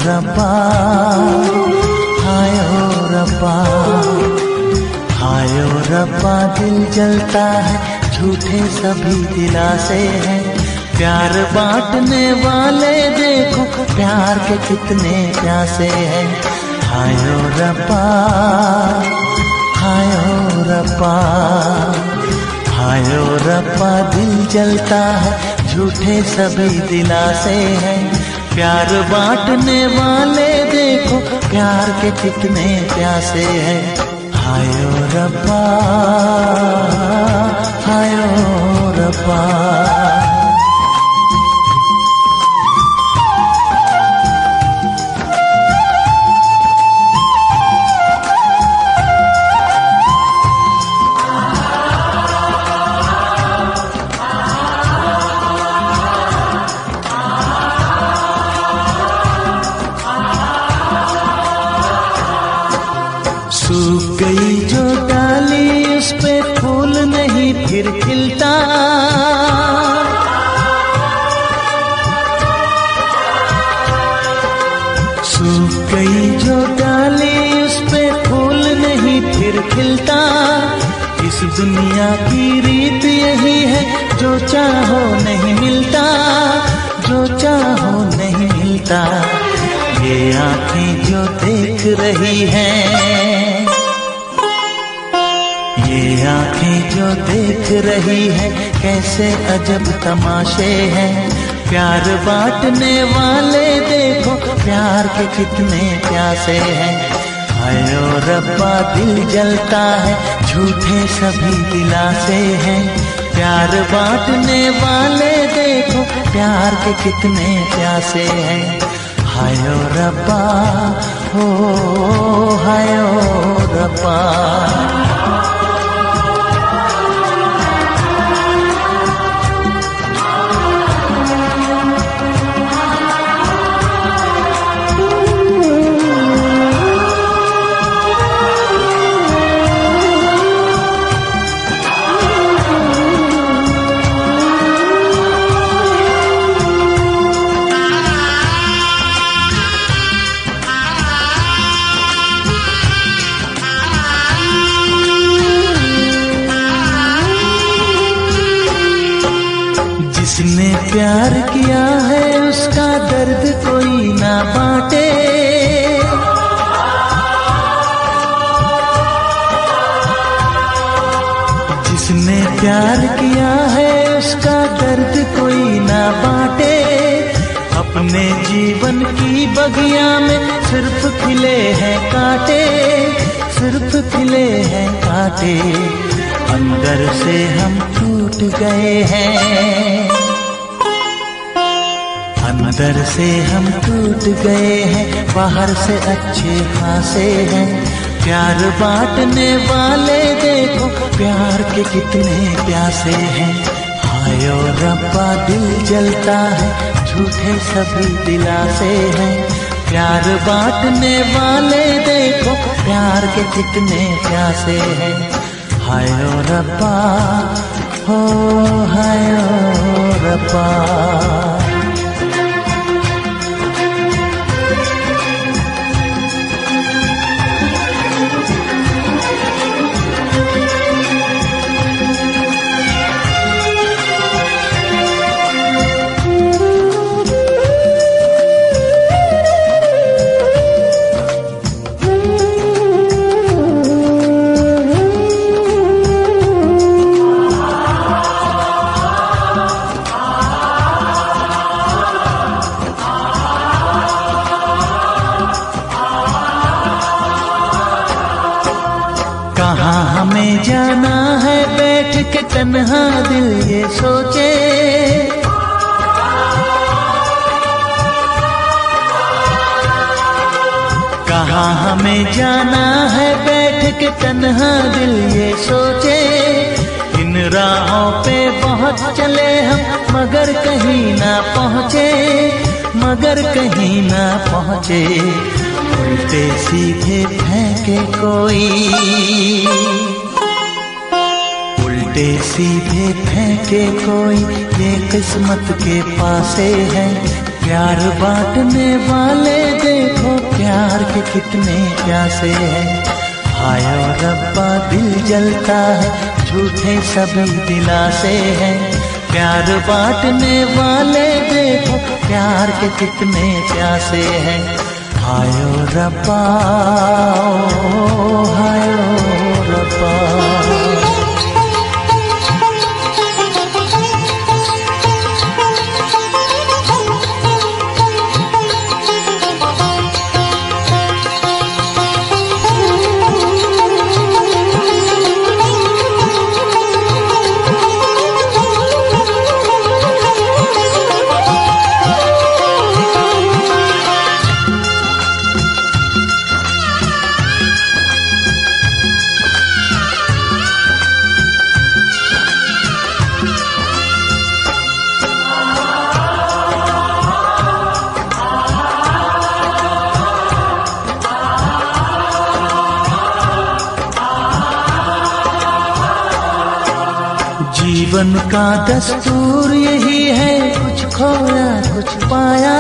रब्बा, हाय ओ रब्बा, हाय ओ रब्बा। दिल जलता है, झूठे सभी दिलासे हैं, प्यार बांटने वाले देखो प्यार के कितने प्यासे हैं। हाय ओ रब्बा, हाय ओ रब्बा, हाय ओ रब्बा। दिल जलता है, झूठे सभी दिलासे हैं, प्यार बांटने वाले देखो प्यार के कितने प्यासे हैं। हाय ओ रब्बा, हाय ओ रब्बा। सूख गई जो डाली उस पे फूल नहीं फिर खिलता, सूख गई जो डाली उस पे फूल नहीं फिर खिलता। इस दुनिया की रीत यही है, जो चाहो नहीं मिलता, जो चाहो नहीं मिलता। ये आँखें जो देख रही हैं, ये आँखें जो देख रही है, कैसे अजब तमाशे हैं। प्यार बांटने वाले देखो प्यार के कितने प्यासे हैं। हाय ओ रब्बा, दिल जलता है, झूठे सभी दिलासे हैं, प्यार बांटने वाले देखो प्यार के कितने प्यासे हैं। हाय ओ रब्बा, हो हाय ओ रब्बा। जिसने प्यार किया है उसका दर्द कोई ना बांटे, जिसने प्यार किया है उसका दर्द कोई ना बांटे। अपने जीवन की बगिया में सिर्फ खिले हैं कांटे, सिर्फ खिले हैं कांटे। अंदर से हम टूट गए हैं, अंदर से हम टूट गए हैं, बाहर से अच्छे खासे हैं। प्यार बांटने वाले देखो प्यार के कितने प्यासे हैं। हाय ओ रब्बा, दिल जलता है, झूठे सभी दिलासे हैं, प्यार बांटने वाले देखो प्यार के कितने प्यासे हैं। हाय ओ रब्बा, हो हाय ओ रब्बा। कहाँ हमें जाना है बैठ के तन्हा दिल ये सोचे, कहाँ हमें जाना है बैठ के तन्हा दिल ये सोचे। इन राहों पे बहुत चले हम मगर कहीं ना पहुँचे, मगर कहीं ना पहुँचे। उल्टे सीधे फेंके कोई, उल्टे सीधे फेंके कोई, ये किस्मत के पासे है। प्यार बांटने वाले देखो प्यार के कितने प्यासे हैं। हाय ओ रब्बा दिल जलता है, झूठे सभी दिलासे हैं। प्यार बांटने वाले देखो प्यार के कितने प्यासे हैं। हाय ओ रब्बा, हाय ओ रब्बा। जीवन का दस्तूर यही है, कुछ खोया कुछ पाया।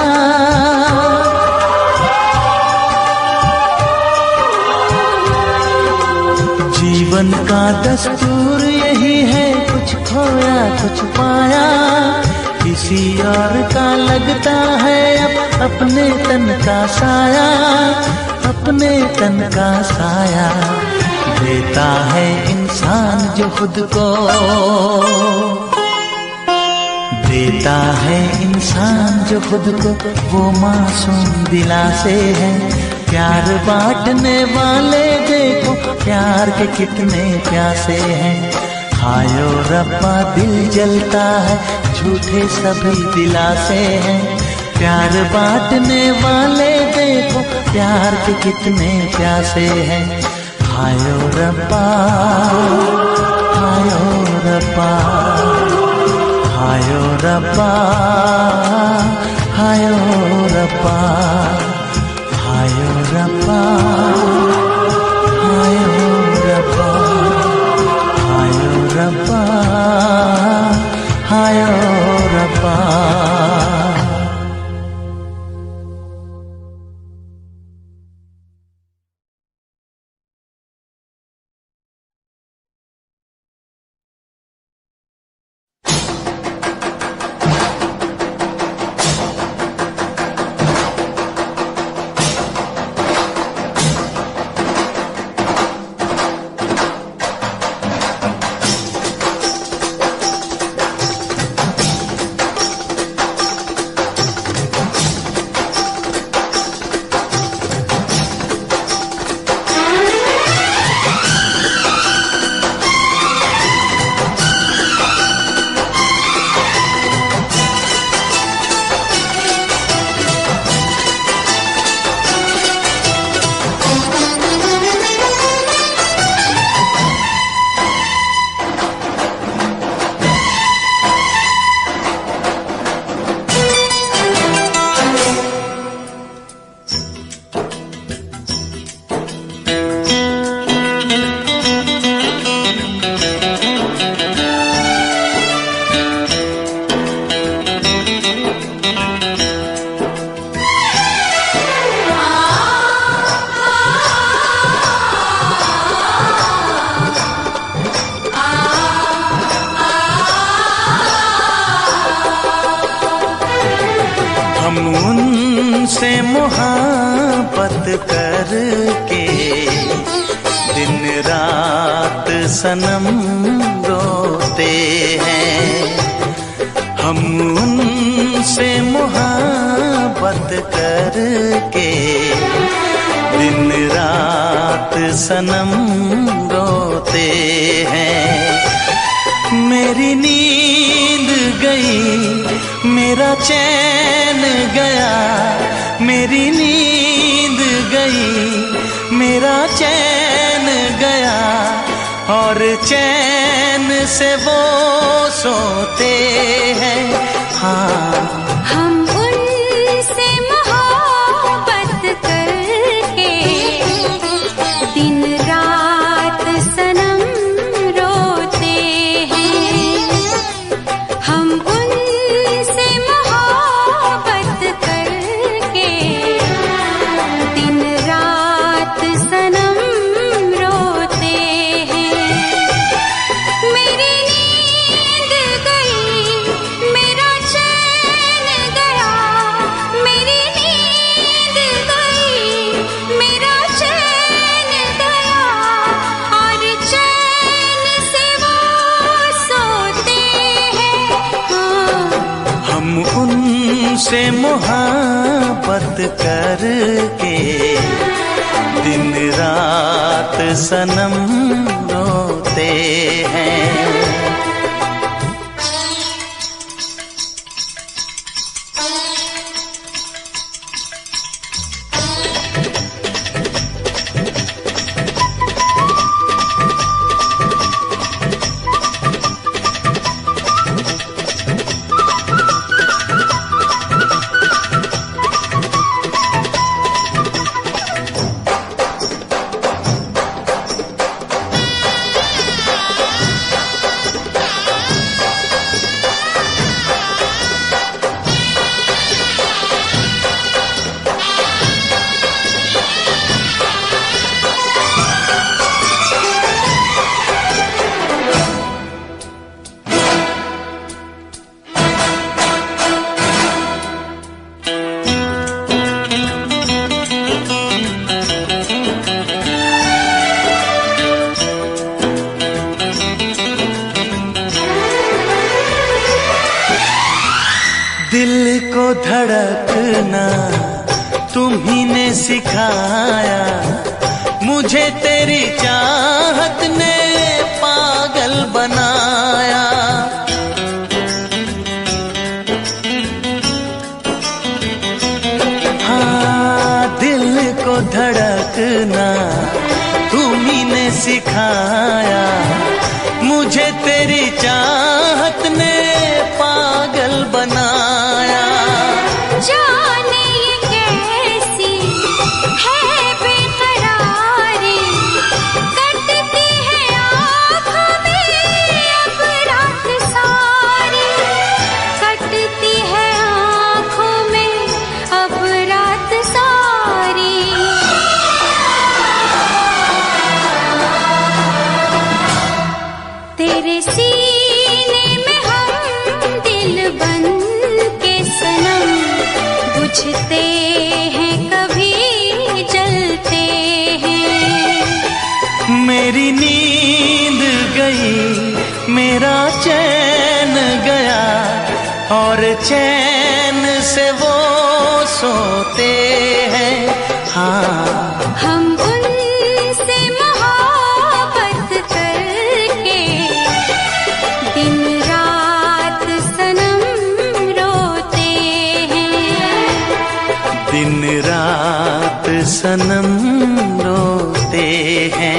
जीवन का दस्तूर यही है, कुछ खोया कुछ पाया। किसी और का लगता है अब अपने तन का साया, अपने तन का साया। देता है इंसान जो खुद को, देता है इंसान जो खुद को, वो मासूम दिलासे हैं। प्यार बांटने वाले देखो प्यार के कितने प्यासे हैं। हाय ओ रब्बा दिल जलता है, झूठे सभी दिलासे हैं। प्यार बांटने वाले देखो प्यार के कितने प्यासे हैं। हाय ओ रब्बा, हाय ओ रब्बा, हाय ओ रब्बा, हाय ओ रब्बा, हाय ओ रब्बा, हाय ओ रब्बा, हाय ओ रब्बा, हाय ओ रब्बा। उनसे मोहब्बत करके दिन रात सनम रोते हैं। हम उनसे मोहब्बत करके दिन रात सनम रोते हैं। मेरी नींद गई मेरा चैन गया, मेरी नींद गई मेरा चैन गया, और चैन से वो सोते हैं। हाँ हम उनसे मोहब्बत करके दिन रात सनम रोते हैं। हम उनसे मोहब्बत करके तुमसे मोहब्बत करके दिन रात सनम रोते हैं। दिल को धड़कना तुम्ही ने सिखाया, मुझे तेरी चाहत ने पागल बनाया। हाँ, दिल को धड़कना तुम्ही ने सिखाया, मुझे तेरी चाहत ने पागल बनाया। जाने ये कैसी है बेकरारी, कटती है आँखों में अब रात सारी, कटती है आँखों में अब रात सारी। तेरे सीने में हम दिल बन के सनम, बुझते हैं कभी जलते हैं। मेरी नींद गई, मेरा चैन गया, और चैन से वो सोते हैं। हाँ, हम उनसे मोहब्बत करके दिन रात सनम रोते हैं। दिन रात सनम रोते हैं।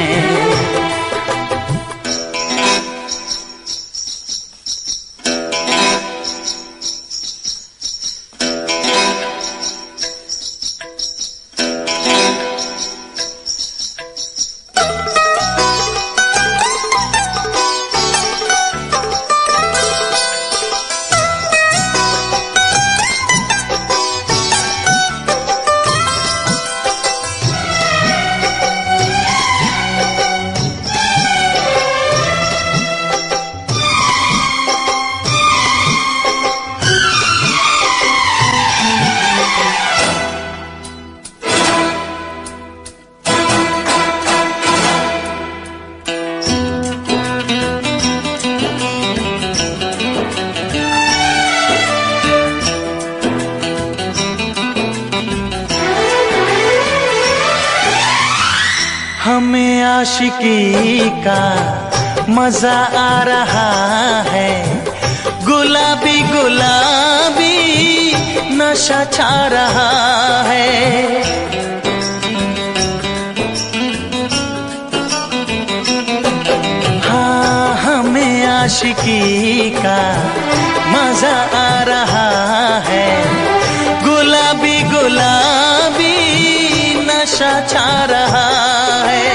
हमें आशिकी का मजा आ रहा है, गुलाबी गुलाबी नशा छा रहा है। हाँ, हमें आशिकी का मजा आ रहा है, गुलाबी गुलाबी नशा छा रहा है।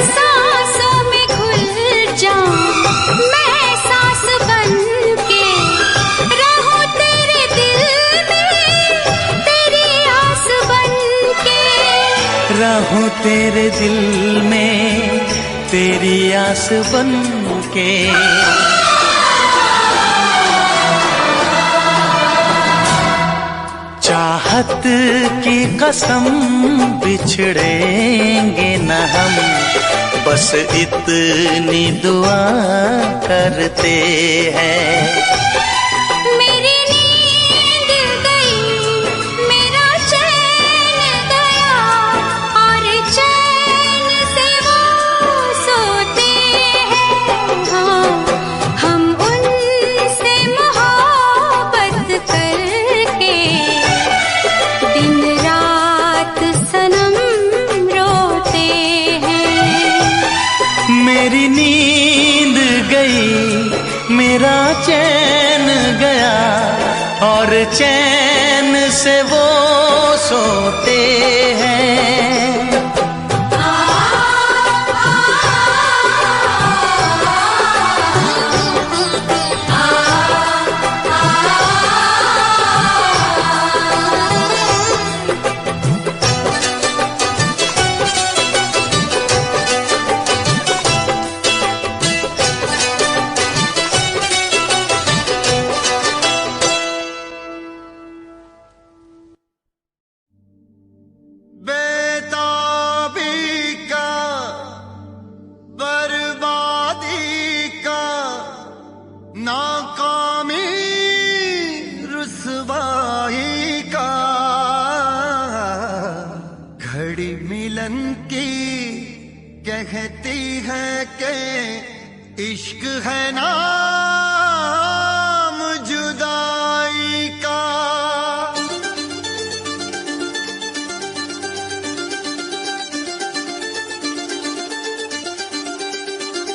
सांसों में घुल जाऊं मैं सांस बन के, रहूं तेरे दिल में तेरी आस बन के। रहूं तेरे दिल में तेरी आस बन के। चाहत की कसम बिछड़ेंगे न हम, बस इतनी दुआ करते हैं। मेरी नींद गई, मेरी नींद गई, मेरा चैन गया, और चैन से वो सोते हैं। कहती है कि इश्क है नाम जुदाई का।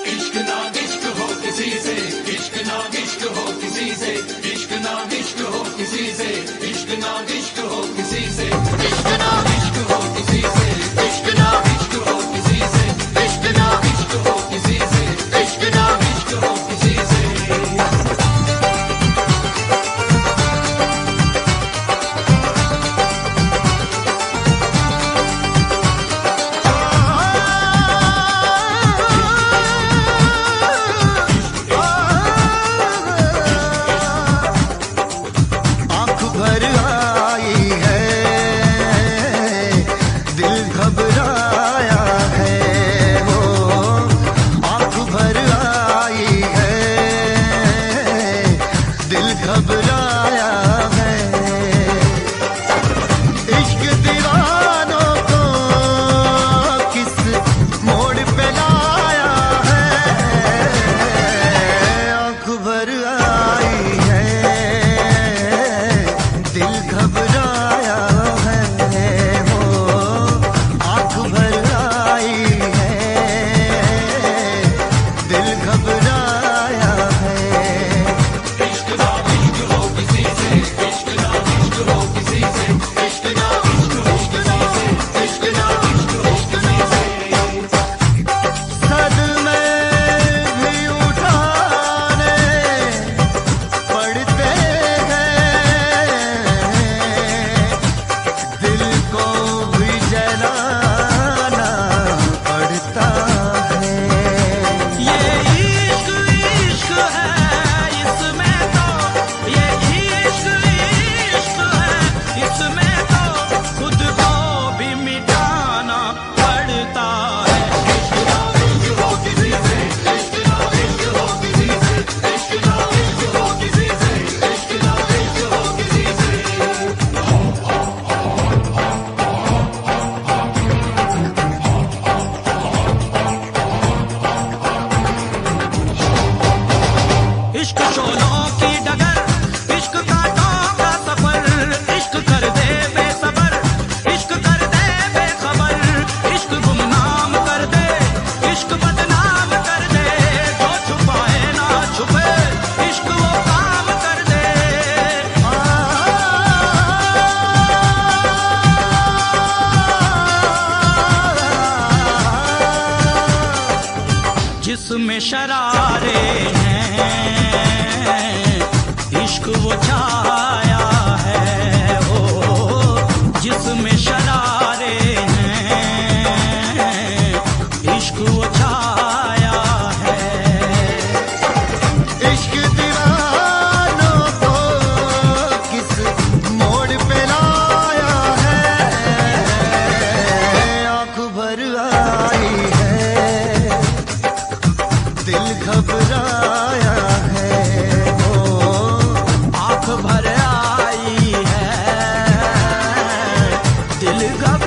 इश्क ना इश्क हो किसी से, इश्क ना इश्क हो किसी से, इश्क ना इश्क हो किसी से, इश्क ना इश्क हो किसी से, इश्क ना इश्क हो किसी से, इश्क ना इश्क हो किसी से, इश्क ना इश्क हो किसी से, इश्क ना इश्क हो किसी से। आँख भर आई है, दिल घबराया है, वो आँख भर आई है, दिल घबराया है। इश्क दीवानों को किस मोड़ पे लाया है, आँख भर आई है, दिल घबराया है, वो आँख भर आई है, दिल घबराया है। इश्क ना इश्क हो किसी से, इश्क ना इश्क हो किसी से, इश्क ना इश्क हो किसी से, इश्क ना इश्क हो किसी से। सदमे भी उठाने पड़ते हैं, दिल को भी जलाना पड़ता है। ये इश्क इश्क है इसमें तो, ये इश्क इश्क है इसमें तो, खुद को भी मिटाना पड़ता है। इश्क ना इश्क हो किसी से, इश्क ना इश्क हो किसी से, इश्क ना इश्क हो किसी से, इश्क ना इश्क हो किसी से। इश्क शोलों की डगर, इश्क कांटों का सफर, इश्क कर दे बेसबर, इश्क कर दे बेखबर, इश्क गुमनाम कर दे, इश्क बदनाम कर दे, जो छुपाए ना छुपे, इश्क वो काम कर दे। जिसमें शरारे हैं, इश्क वो छाया है, हो जिसमें शरारे हैं, इश्क वो छाया है। इश्क दीवानों को किस मोड़ पे लाया है, आँख भर आई है, दिल घबराया है, वो आँख भर आई है, दिल घबराया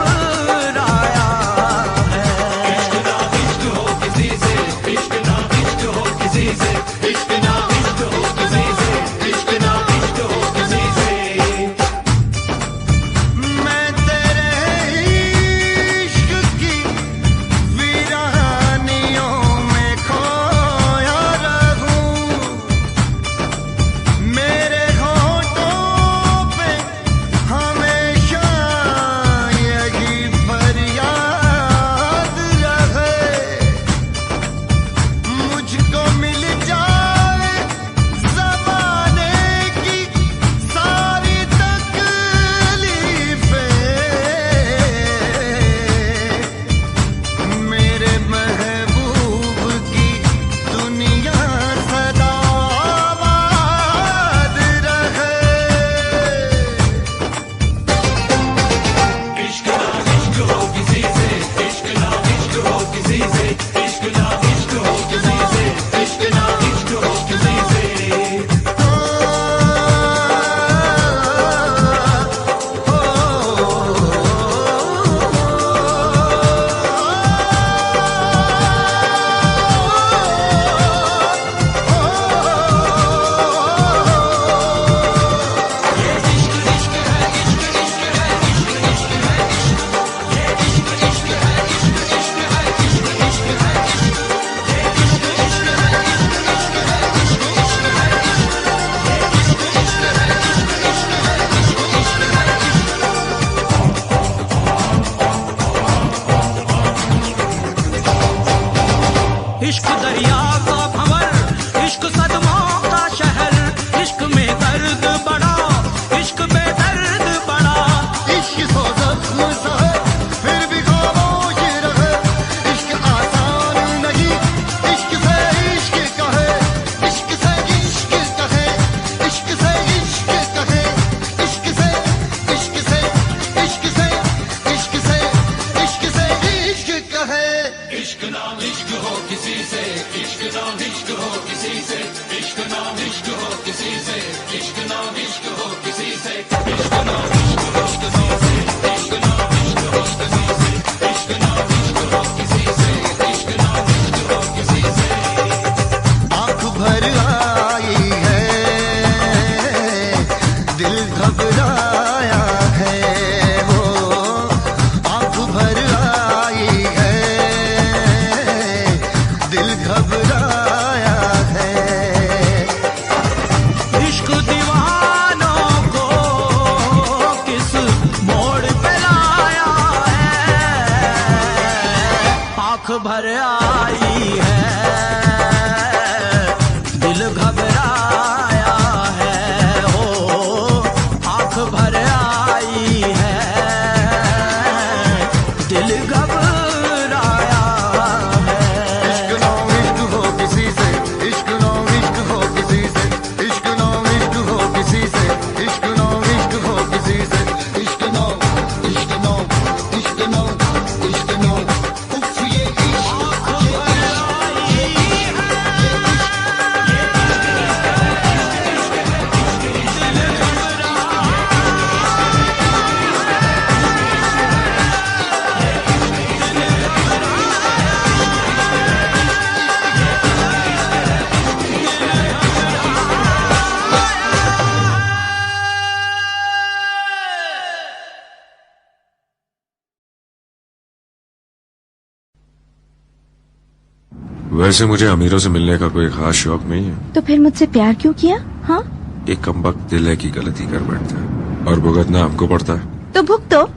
नाम इश्क हो किसी से, इश्क नाम इश्क हो किसी से, इश्क नाम इश्क हो किसी से, इश्क नाम इश्क हो किसी से, इश्क नाम इश्क हो किसी से, इश्क नाम इश्क हो किसी से, इश्क नाम इश्क हो किसी से। आंख भर आई है, दिल घबराया है वो, आंख भर आई है, दिल घबराया है। इश्क दीवानों को किस मोड़ पे लाया है, आंख भर आई है, दिल घबराया है, हो आंख भर आई है, दिल घबराया है। इश्क नाम इश्क हो किसी से, इश्क नाम इश्क हो किसी से, इश्क नाम इश्क हो किसी से, इश्क नाम इश्क हो किसी से, इश्क नाम इश्क नाम इश्क नाम इश्क नाम उफ ये वैसे मुझे अमीरों से मिलने का कोई खास शौक नहीं है। तो फिर मुझसे प्यार क्यों किया? हाँ, एक कमबख्त दिल है की गलती कर बैठता है और भुगतना हमको पड़ता है। तो भुगतो।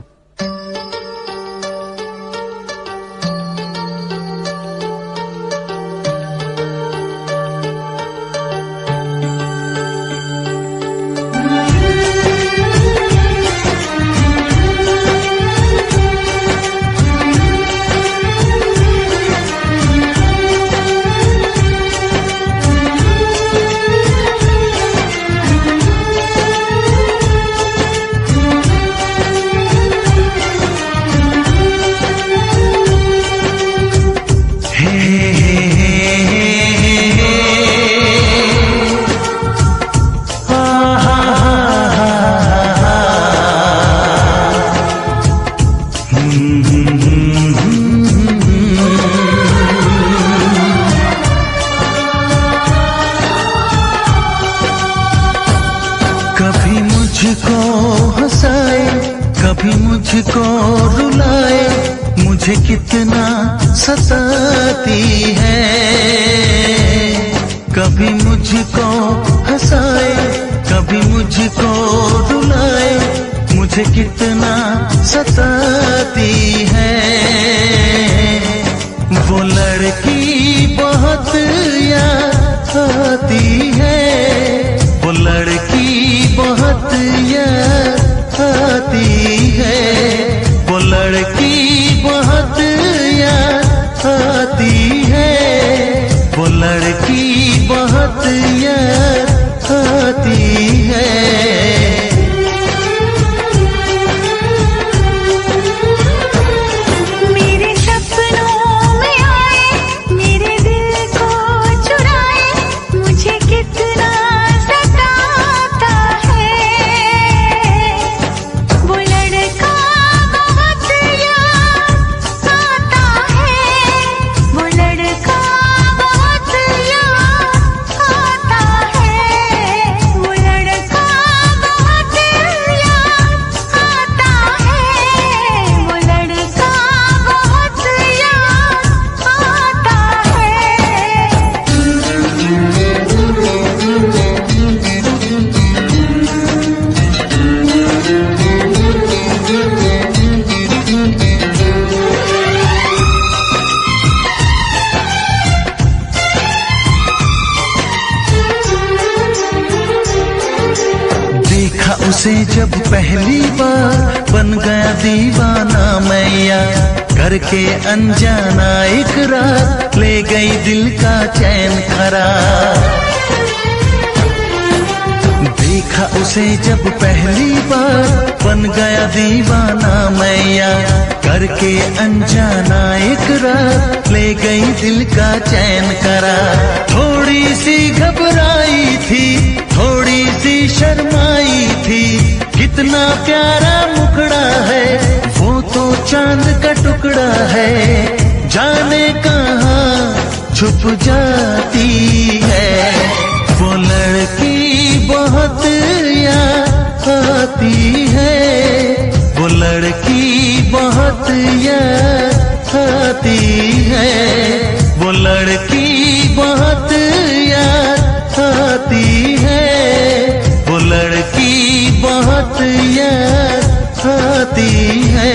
कभी मुझको हंसाए, कभी मुझको रुलाए, मुझे कितना सताती है। कभी मुझको हंसाए, कभी मुझको रुलाए, मुझे कितना सताती है। वो लड़की बहुत याद आती है, वो लड़की बहुत याद आती है, वो लड़की बहुत याद आती है, वो लड़की बहुत याद आती है। मेरे सपनों में आए, मेरे दिल को चुराए, मुझे कितना सताता है। वो लड़का बहुत याद आता है, वो लड़का बहुत याद आता है, वो लड़का बहुत याद आता है, वो लड़का बहुत याद आता देखा उसे जब पहली बार, बन गया दीवाना मैया, करके अनजाना इकरार, ले गई दिल का चैन करार। देखा उसे जब पहली बार, बन गया दीवाना मैया, करके के अनजाना एक रात ले गई दिल का चैन करा। थोड़ी सी घबराई थी, थोड़ी सी शर्माई थी, कितना प्यारा मुखड़ा है, वो तो चांद का टुकड़ा है, जाने कहाँ छुप जाती है। वो लड़की बहुत याद आती है, वो लड़की बहुत याद आती है, वो लड़की बहुत याद आती है, वो लड़की बहुत याद आती है।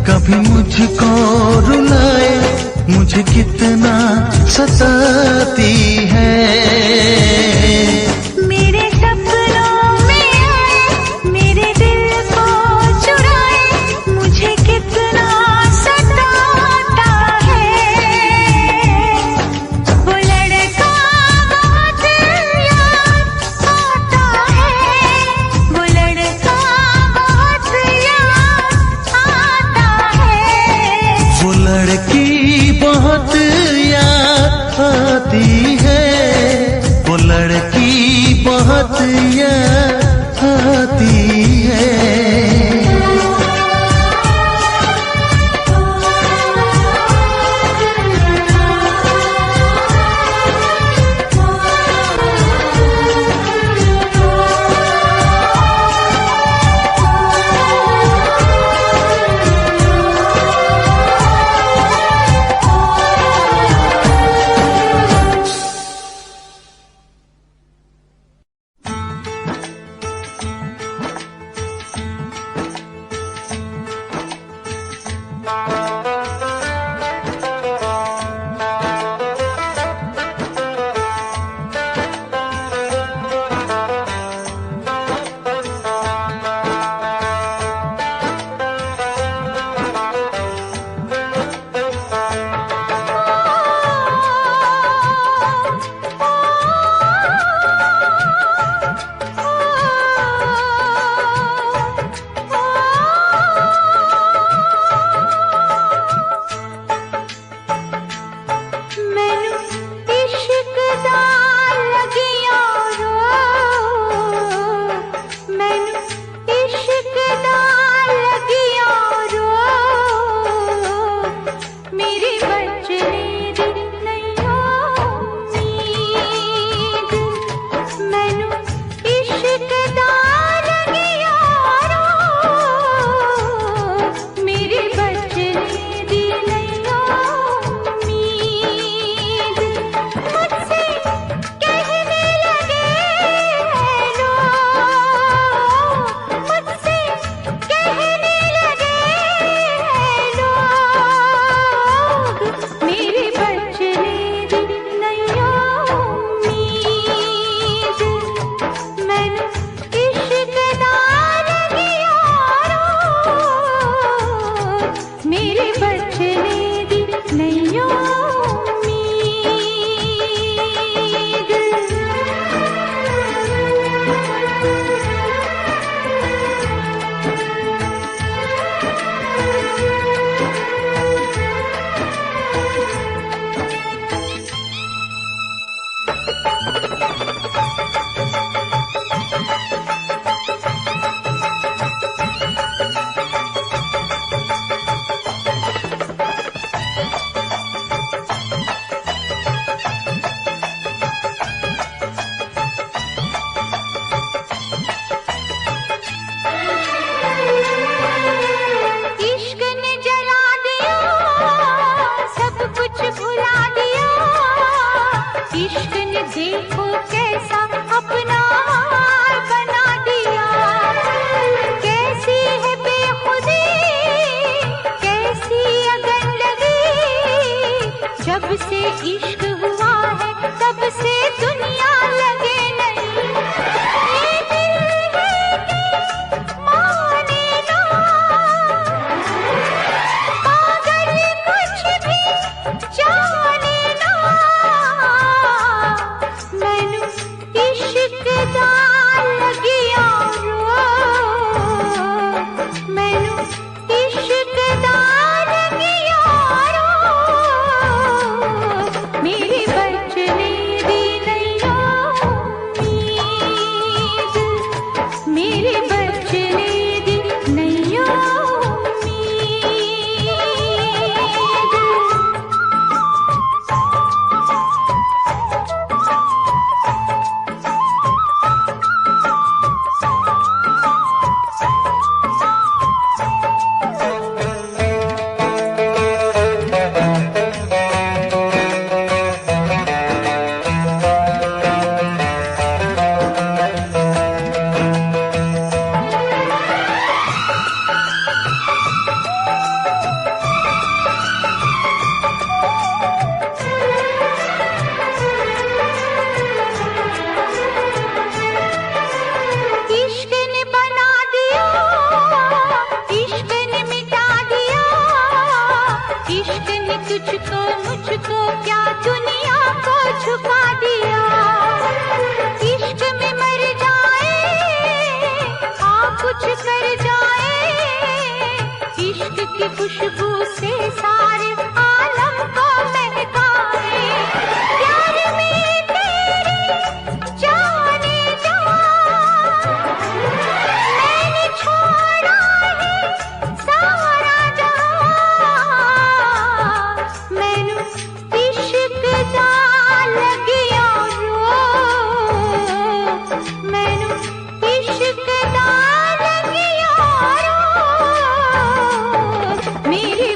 कभी मुझको रुलाए, मुझे कितना सताती है। मेरे सपनों में आए, मेरे दिल को चुराए, मुझे कितना सताता है। वो लड़का बहुत याद आता है, वो लड़का बहुत याद आता है। वो लड़की बहुत याद आती है, वो देखो कैसा अपना हाल बना दिया। कैसी है बेखुदी, कैसी अगन लगी। जब से इश्क हुआ है तब से दुनिया लगे नहीं। ये दिल है कि माने ना, पागल कुछ भी जाने ना। मैनू इश्क दा लगिया रो, मैनू इश्क दा लगिया रो। मेरे बचने दी नैया उम्मीद, मेरे बचने दी नैया उम्मीद। इश्क ने बना दिया, इश्क ने मिटा दिया। इश्क ने तुझको मुझको क्या दुनिया को झुका दिया। इश्क में मर जाए आ कुछ कर जाए। इश्क की खुशबू से सारे आलम को महकाए। प्यार में तेरे जाने जा, मैंने छोड़ा है सारा जहां। मैनू इश्क दा लगिया रो, मैनू इश्क दा लगिया रो। मेरी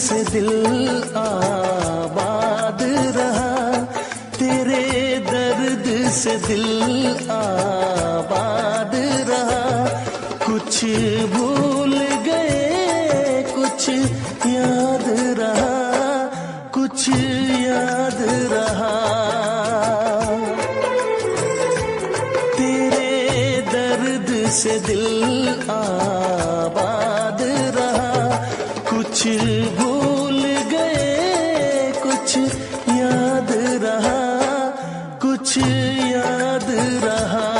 से दिल आबाद रहा, तेरे दर्द से दिल आबाद रहा। कुछ भूल गए कुछ याद रहा, कुछ याद रहा। तेरे दर्द से दिल आबाद रहा, कुछ भूल गए कुछ याद रहा, कुछ याद रहा।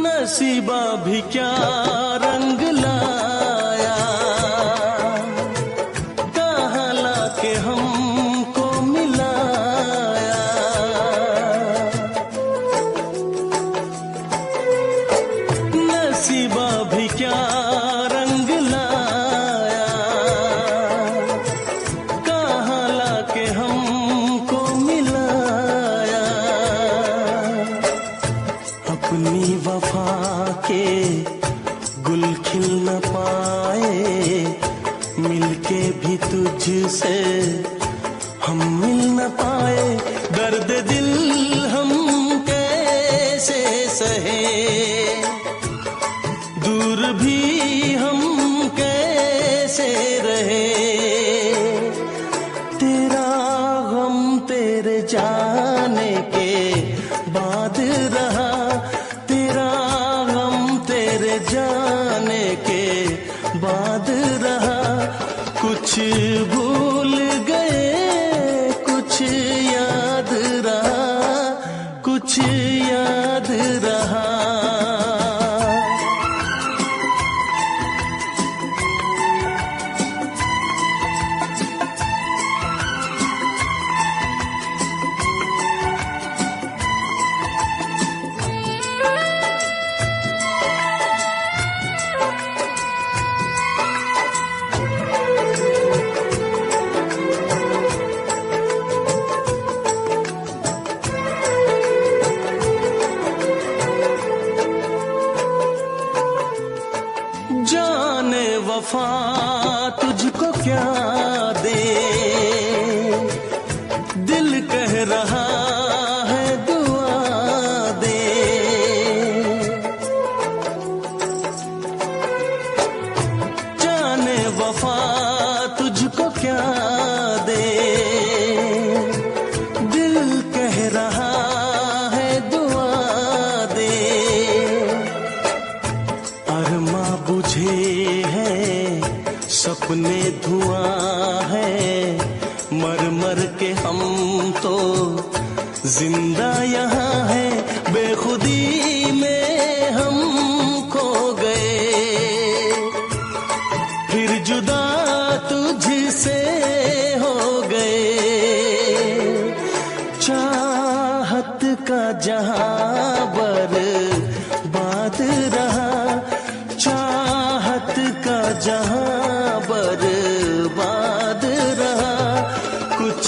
नसीबा भी क्या रंग लाया, कहाँ लाके हमको मिलाया। नसीबा भी क्या रंग लाया, तुझसे हम मिल न पाए, दर्द दिल हम कैसे सहे, दूर भी हम कैसे रहे। तेरा गम तेरे जाने के बाद रहा, तेरा गम तेरे जाने के बाद रहा। कुछ भूल गए कुछ याद रहा, कुछ याद रहा। जाने वफा तुझको क्या दे, दिल कह रहा है दुआ दे। जाने वफा तुझको क्या दे, दिल कह रहा है दुआ दे। अरमा बुझे हैं सपने धुआं है, मर मर के हम तो जिंदा यहाँ है। बेखुदी में हम खो गए, फिर जुदा तुझसे हो गए। चाहत का जहां बर्बाद रहा, चाहत का जहां बर्बाद रहा। कुछ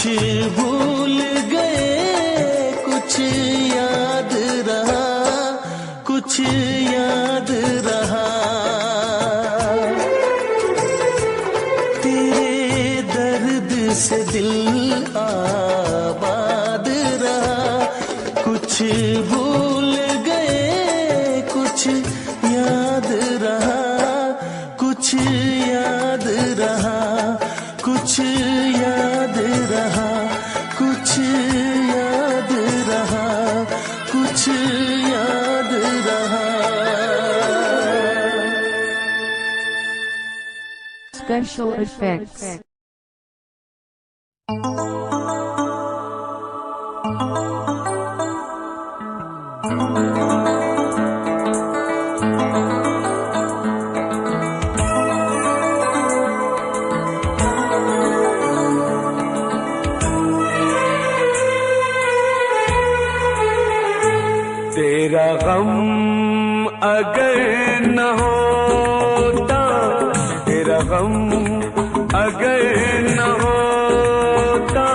भूल गए कुछ याद रहा, कुछ याद रहा। तेरे दर्द से दिल आबाद रहा। कुछ भूल गए कुछ याद रहा, कुछ याद रहा, कुछ याद रहा, कुछ याद रहा, कुछ याद रहा। Special effects. तेरा गम अगर न होता, तेरा गम अगर न होता,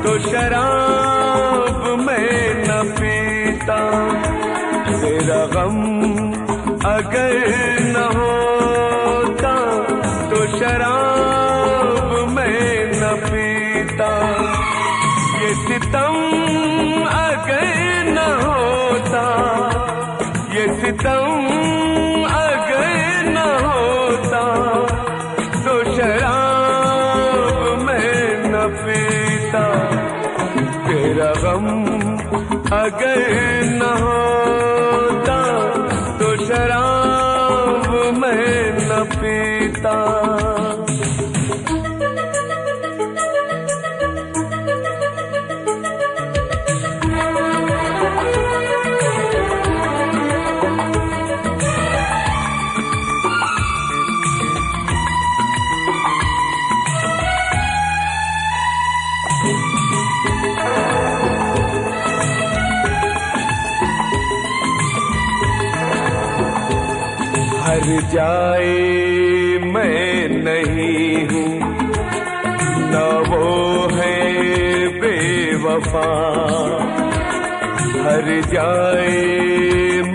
तो शराब मैं न पीता। तेरा गम अगर न होता, तो शराब मैं न पीता। ये सितम अगर न होता, ये सितम अगर न होता, तो शराब मैं न पीता। तेरा गम अगर न होता, तो शराब मैं न पीता। हर जाए मैं नहीं हूँ, न वो है बेवफा। हर जाए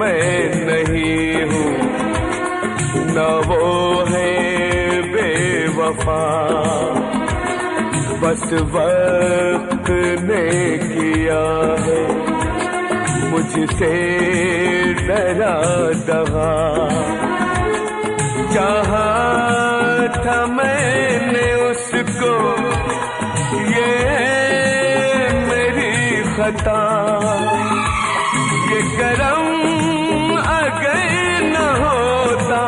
मैं नहीं हूँ, न वो है बेवफा। बस वक्त ने किया है मुझसे डरा दगा। चाहा था मैंने उसको, ये मेरी खता। ये करम अगर न होता,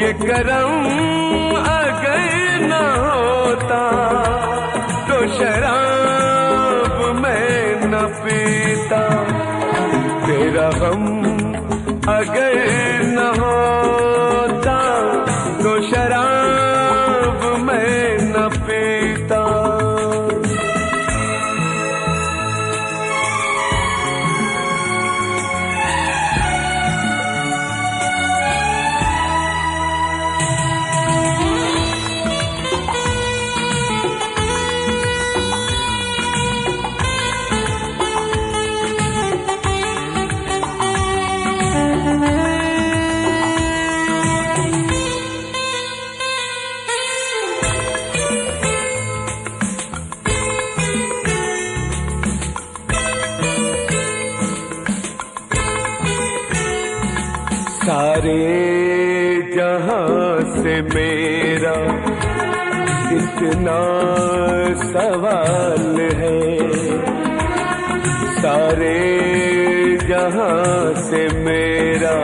ये करम अगर न होता, तो शराब मैं न पीता। तेरा गम अगर न होता, तो शराब मैं न पीता। सारे जहां से मेरा इतना सवाल है, सारे जहां से मेरा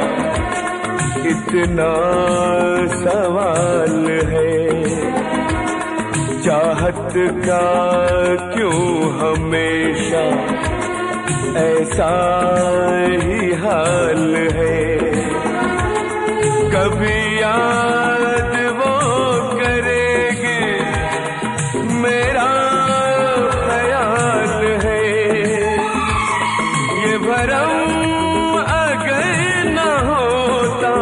इतना सवाल है। चाहत का क्यों हमेशा ऐसा ही हाल है। कभी याद वो करेगी मेरा ख्याल है। ये भरम अगर न होता,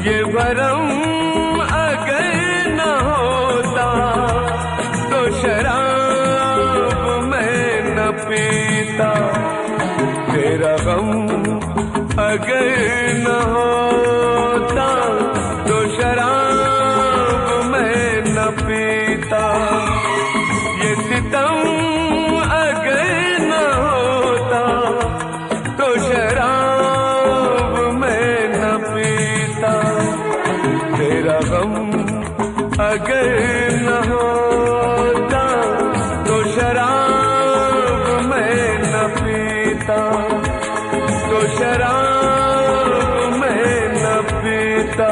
ये भरम अगर न होता, तो शराब मैं न पीता। तेरा गम अगर न होता, तो शराब मैं न पीता। ये सितम अगर न होता, तो शराब मैं न पीता। तेरा गम अगर न होता, तो शराब मैं न पीता। तो शराब मैं न पीता,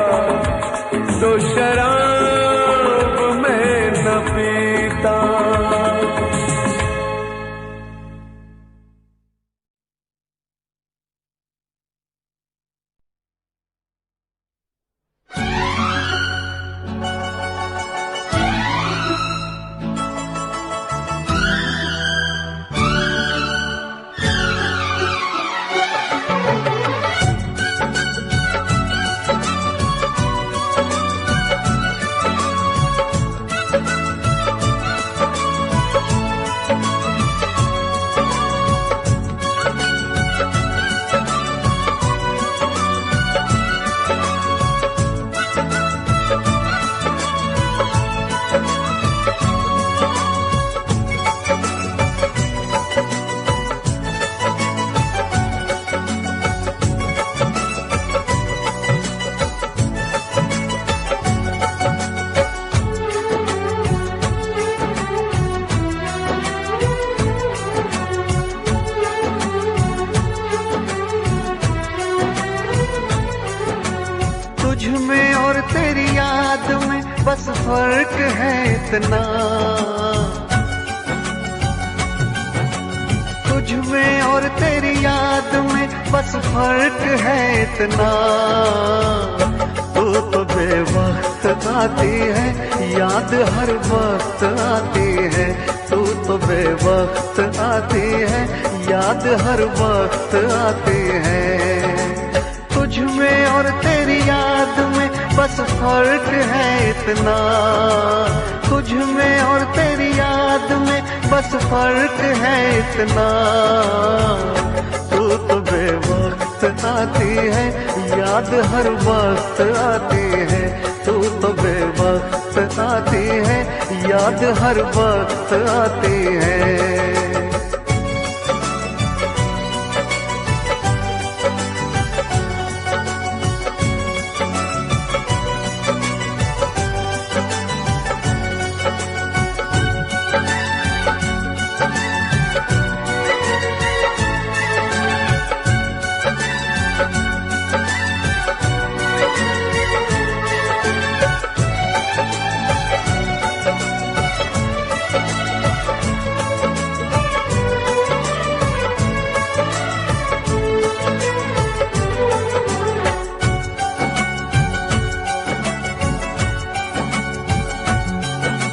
तो शराब मैं न पीता। बस फर्क है इतना, तुझ में और तेरी याद में बस फर्क है इतना। तू तो बेवक्त आती है, याद हर वक्त आती है। तू तो बेवक्त आती है, याद हर वक्त आती है। तुझ में और तेरी याद में बस फर्क है इतना, तुझ में और तेरी याद में बस फर्क है इतना। तू तो बेवक्त आती है, याद हर वक्त आती है। तू तो बेवक्त आती है, याद हर वक्त आती है।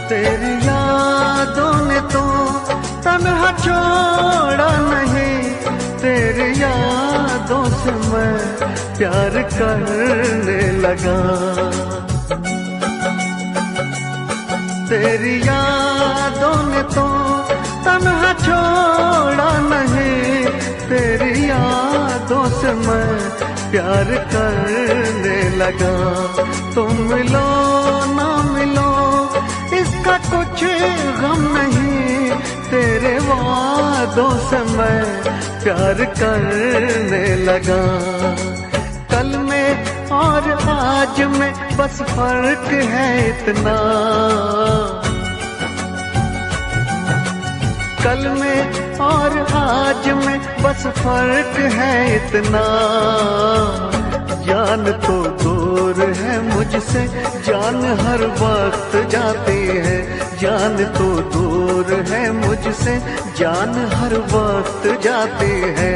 तेरी यादों ने तो तन्हा छोड़ा नहीं, तेरी यादों से मैं प्यार करने लगा। तेरी यादों ने तो तन्हा छोड़ा नहीं, तेरी यादों से मैं प्यार करने लगा। तुम मिलो ना मिलो इसका कुछ गम नहीं, तेरे वादों से मैं प्यार करने लगा। कल में और आज में बस फर्क है इतना, कल में और आज में बस फर्क है इतना। जान तो दूर है मुझसे, जान हर वक्त जाती है। जान तो दूर है मुझसे, जान हर वक्त जाती है।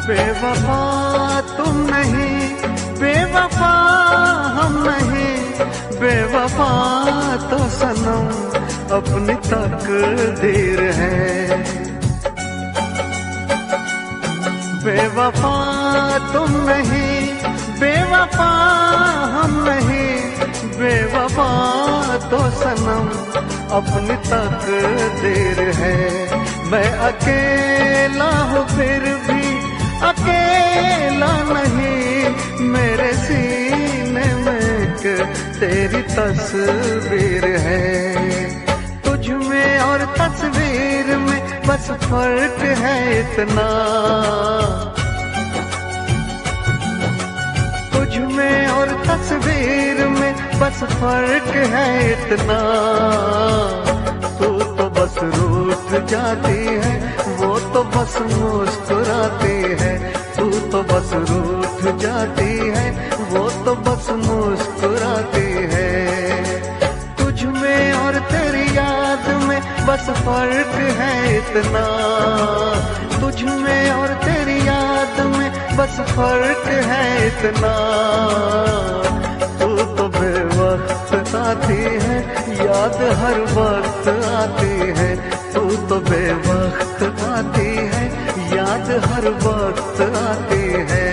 बेवफा तुम नहीं, बेवफा हम नहीं, बेवफा तो सनम अपनी तकदीर है। बेवफा तुम नहीं, बेवफा हम नहीं, बेवफा तो सनम अपनी तकदीर है। मैं अकेला हूँ फिर भी अकेला नहीं, मेरे सीने में एक तेरी तस्वीर है। तुझ में और तस्वीर में बस फर्क है इतना, तुझ में और तस्वीर में बस फर्क है इतना। तू तो बस रूठ जाती है, वो तो बस मुस्कुराती है। तू तो बस रूठ जाती है, वो तो बस मुस्कुराती है। तुझ में और तेरी याद में बस फर्क है इतना, तुझ में और तेरी याद में बस फर्क है इतना। तू तो बेवक्त आती है, याद हर वक्त आती है। तू तो बेवक्त आती है, याद हर वक्त आती है।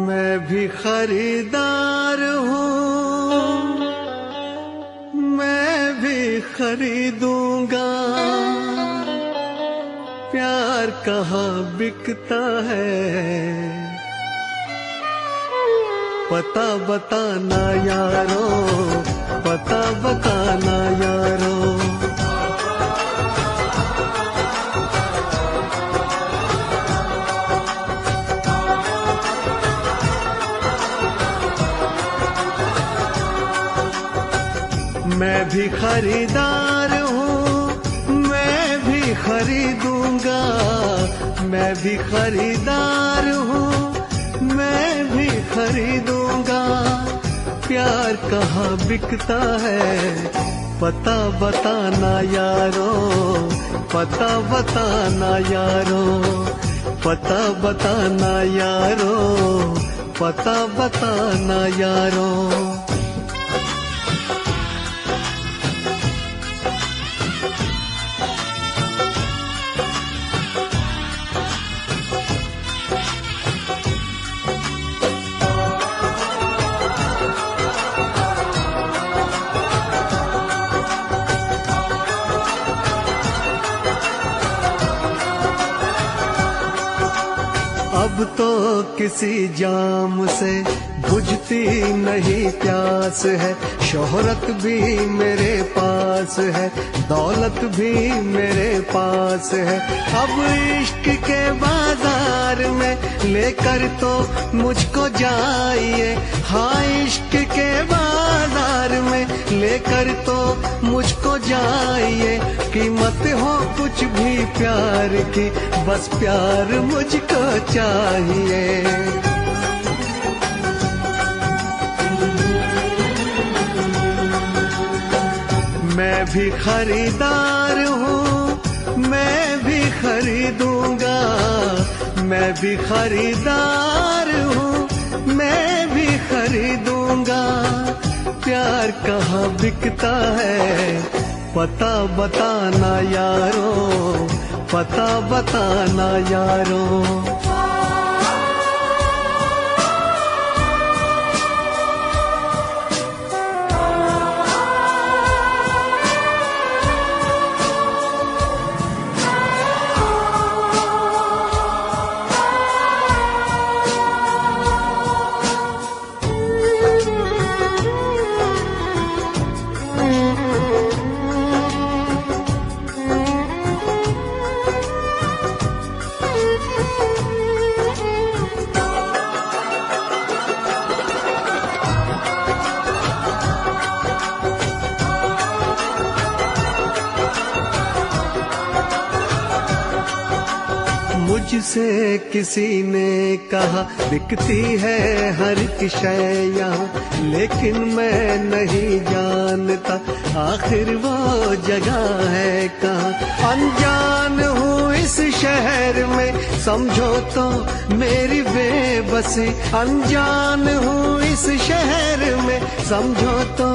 मैं भी खरीदार हूँ, मैं भी खरीदूंगा प्यार कहाँ बिकता है, पता बताना यारो, पता बताना यारो। मैं भी खरीदार हूँ, मैं भी खरीदूंगा, मैं भी खरीदार हूँ, मैं भी खरीदूंगा। प्यार कहाँ बिकता है, पता बताना यारो, पता बताना यारो, पता बताना यारो, पता बताना यारो। अब तो किसी जाम से बुझती नहीं प्यास है, शोहरत भी मेरे पास है, दौलत भी मेरे पास है। अब इश्क के बाजार में लेकर तो मुझको जाइए, हाँ इश्क के बाजार में लेकर तो मुझको जाइए। कीमत हो कुछ भी प्यार की, बस प्यार मुझको चाहिए। मैं भी खरीदार हूँ, मैं भी खरीदूंगा, मैं भी खरीदार हूँ, मैं भी खरीदूंगा। प्यार कहाँ बिकता है, पता बताना यारो, पता बताना यारो। मुझसे किसी ने कहा बिकती है हर एक शय यहाँ, लेकिन मैं नहीं जानता आखिर वो जगह है कहाँ। अनजान हूँ इस शहर में, समझो तो मेरी बेबसी। अनजान हूँ इस शहर में, समझो तो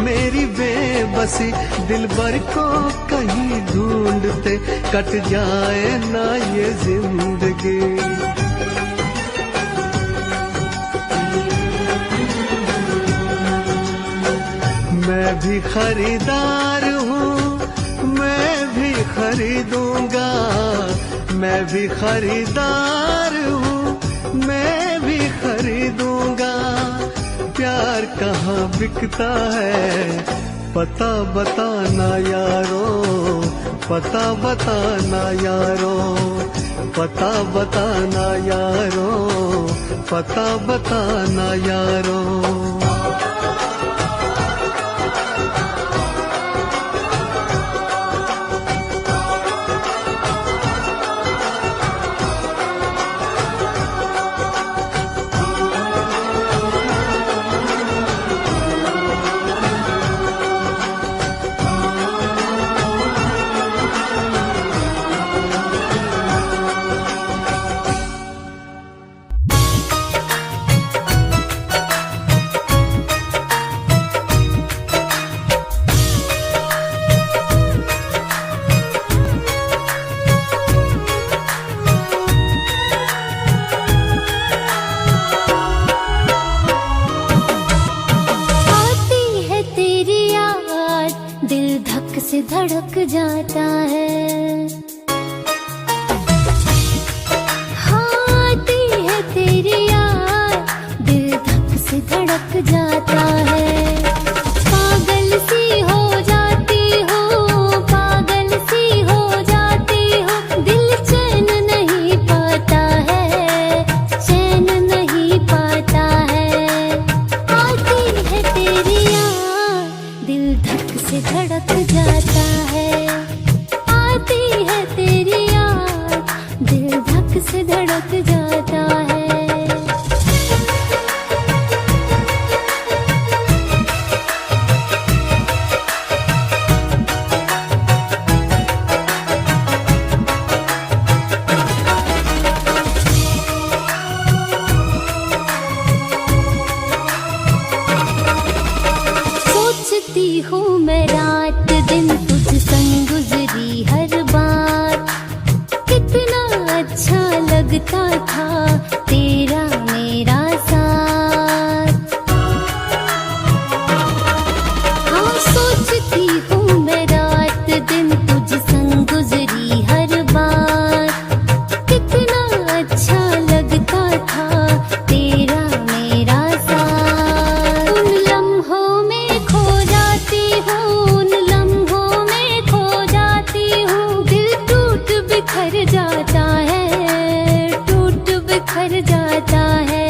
मेरी बेबसी। दिलबर को कहीं ढूंढते कट जाए ना ये जिंदगी। मैं भी खरीदार हूँ, मैं भी खरीदूंगा, मैं भी खरीदार हूँ, मैं भी खरीदूंगा। प्यार कहाँ बिकता है, पता बताना यारो, पता बताना यारो, पता बताना यारो, पता बताना यारो। धड़क जाता है। धड़क जाता है। पागल सी हो जाती हूँ, पागल सी हो जाती हूँ, दिल चैन नहीं पाता है, चैन नहीं पाता है। आती है तेरी याद, दिल धक से धड़क जाता है। आती है तेरी याद, दिल धक से धड़क जाता है। सोचती हूँ मैं रात दिन तुझ संग गुजरी हर बात, कितना अच्छा लगता था तेरा मेरा साथ। हाँ सोचती हूँ मैं रात दिन तुझ संग गुजरी हर बात, कितना अच्छा लगता था तेरा मेरा साथ। उन लम्हों में खो जाती हूँ, उन लम्हों में खो जाती हूँ, दिल टूट बिखर जाता है, टूट बिखर जाता है।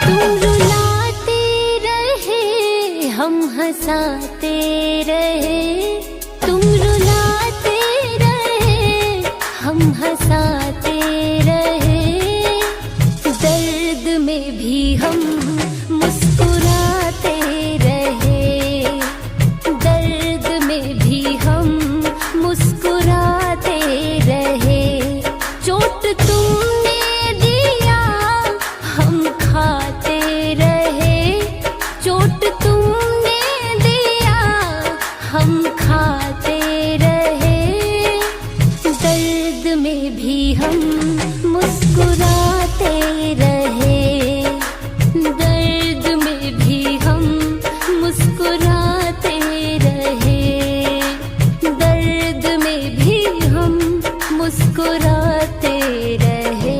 तुम रुलाते रहे, हम हंसाते रहे, तुम रुलाते रहे, हम हंसाते रहे, दर्द में भी हम मुस्कुराते रहे, दर्द में भी हम मुस्कुराते रहे। चोट तुमने दिया, हम खाते रहे, चोट तुमने दिया, हम खाते रहे, दर्द में भी हम मुस्कुराते रहे, दर्द में भी हम मुस्कुराते रहे, दर्द में भी हम मुस्कुराते रहे।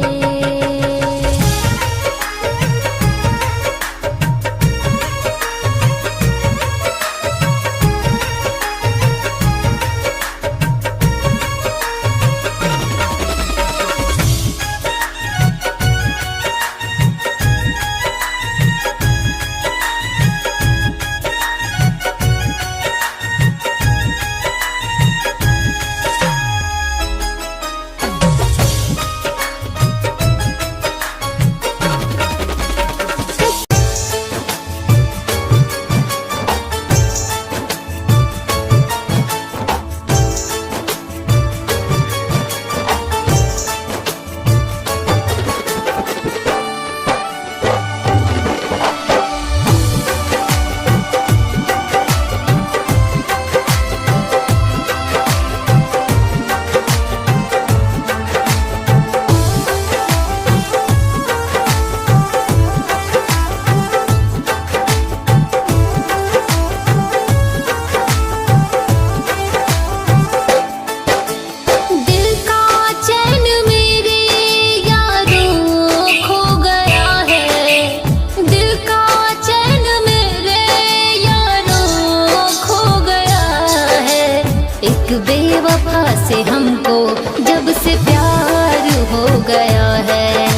से हमको जब से प्यार हो गया है,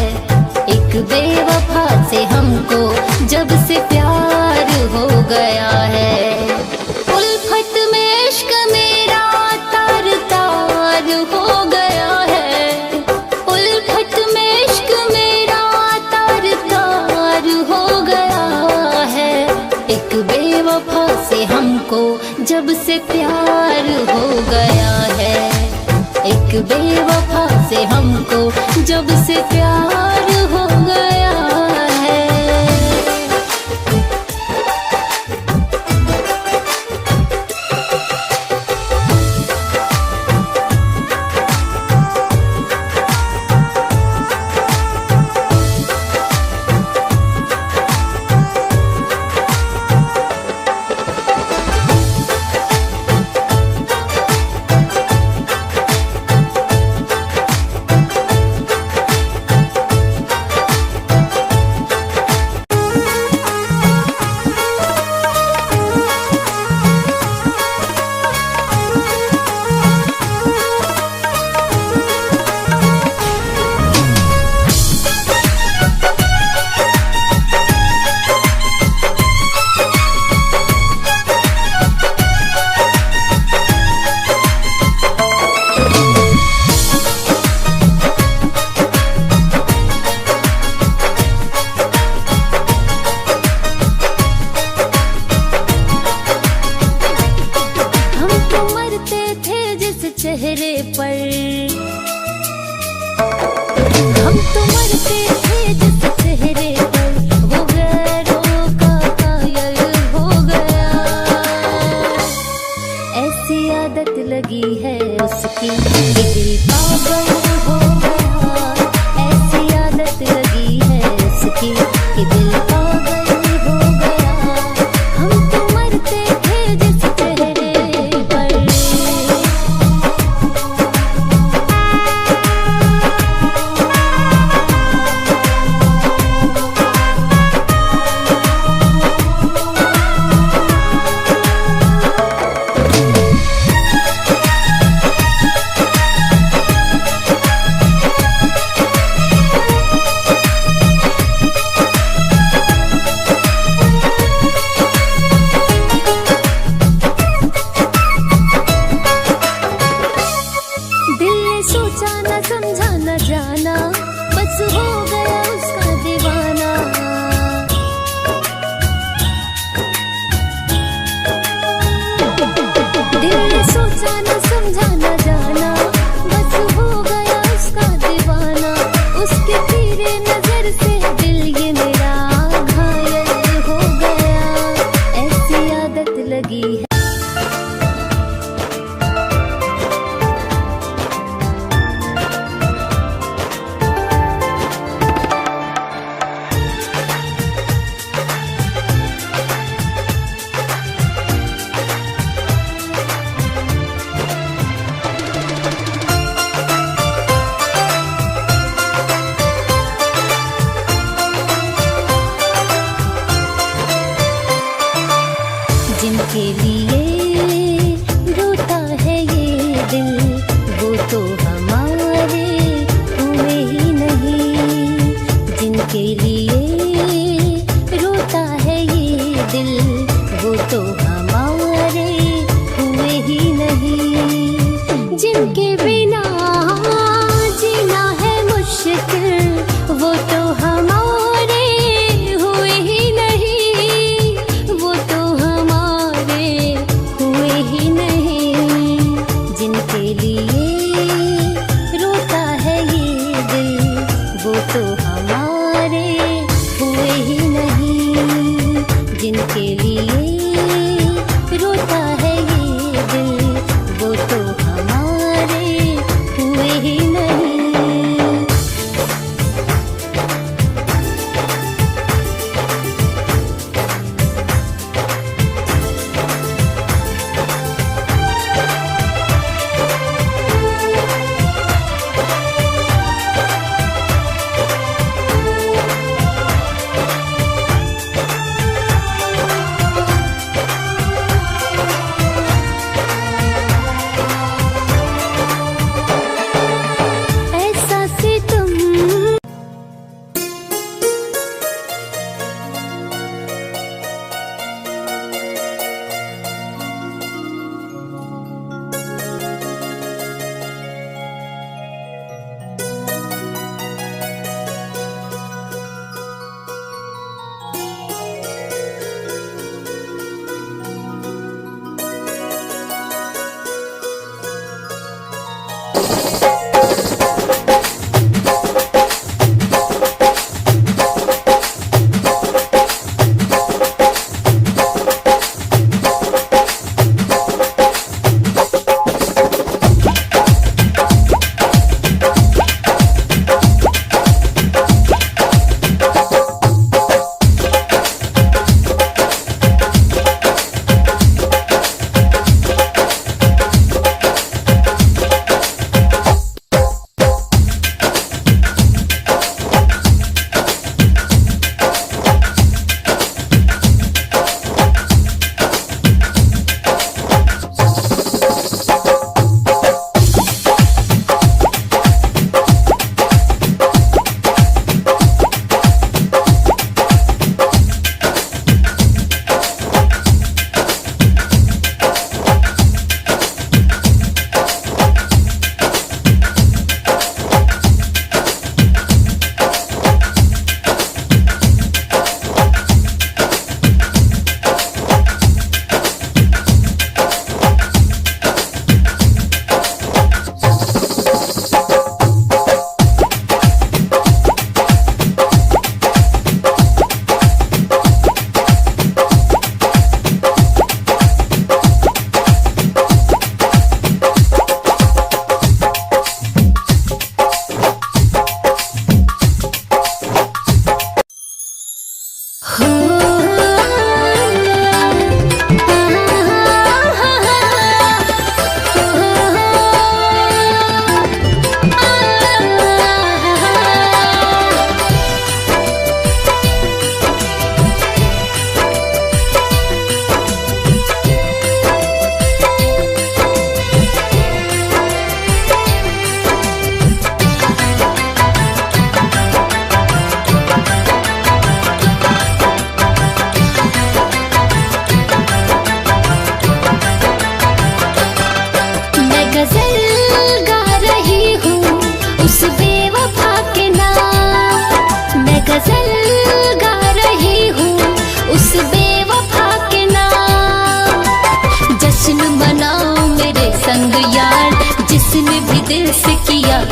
एक बेवफा से हमको जब से प्यार हो गया है। उल्फत में इश्क मेरा तार तार हो गया है, उल्फत में इश्क मेरा तार तार हो गया है। एक बेवफा से हमको जब से प्यार हो गया है, एक बेवफा से हमको जब से प्यार हो गया है। जिनके लिए रोता है ये दिल वो तो हमारे हुए ही नहीं। जिनके लिए रोता है ये दिल वो तो हमारे हुए ही नहीं। जिनके बिना जीना है मुश्किल वो तो हमारे हुए ही नहीं। वो तो हमारे हुए ही नहीं। जिनके लिए रोता है ये दिल वो तो हमारे हुए ही नहीं। जिनके लिए रोता है ये दिल वो तो हमारे हुए ही नहीं। ऐसा सितम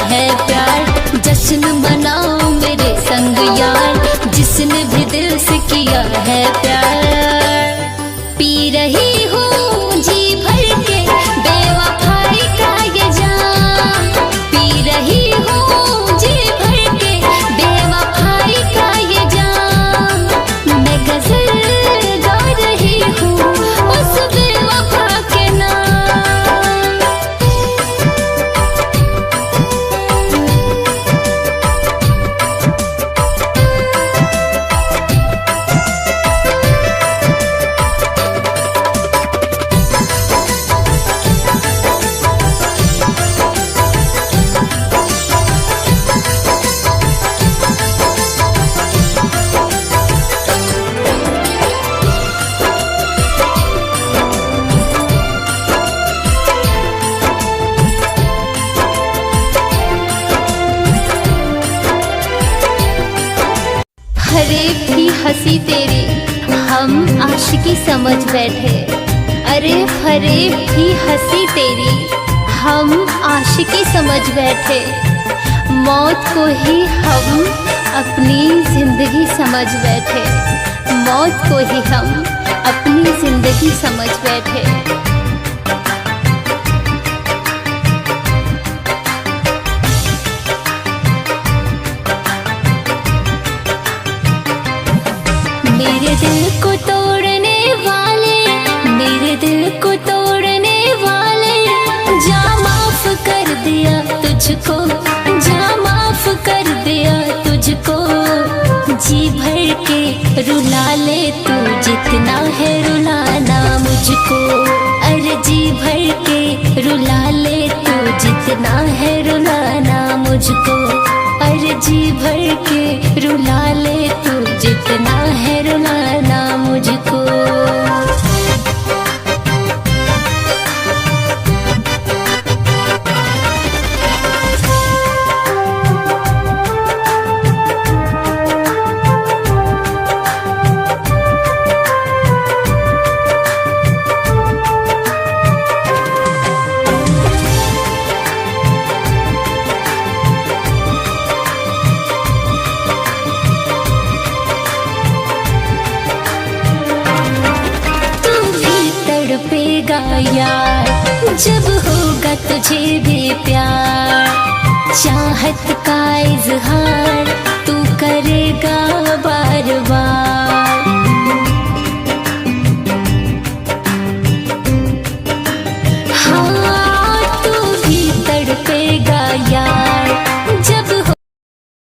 है प्यार, जश्न मनाओ मेरे संग यार, जिसने भी दिल से किया है प्यार। पी रही हूँ जी भर के बेवफाई का ये जाम, पी रही हूँ जी भर के बेवफाई का ये जाम। मैं गजल गा रही हूँ उस बेवफा के नाम। फरेब की हंसी तेरी हम आशिकी समझ बैठे। अरे फरेब की हंसी तेरी हम आशिकी समझ बैठे। मौत को ही हम अपनी जिंदगी समझ बैठे। मौत को ही हम अपनी जिंदगी समझ बैठे। मेरे दिल को तोड़ने वाले, मेरे दिल को तोड़ने वाले, जा माफ कर दिया तुझको, जा माफ कर दिया तुझको। जी भर के रुला ले तू जितना है रुलाना मुझको। अरे जी भर के रुला ले तू जितना है रुलाना मुझको। अरे जी भर के रुला ले तू जितना है रुलाना मुझको। तड़पेगा यार जब होगा तुझे भी प्यार। चाहत का इजहार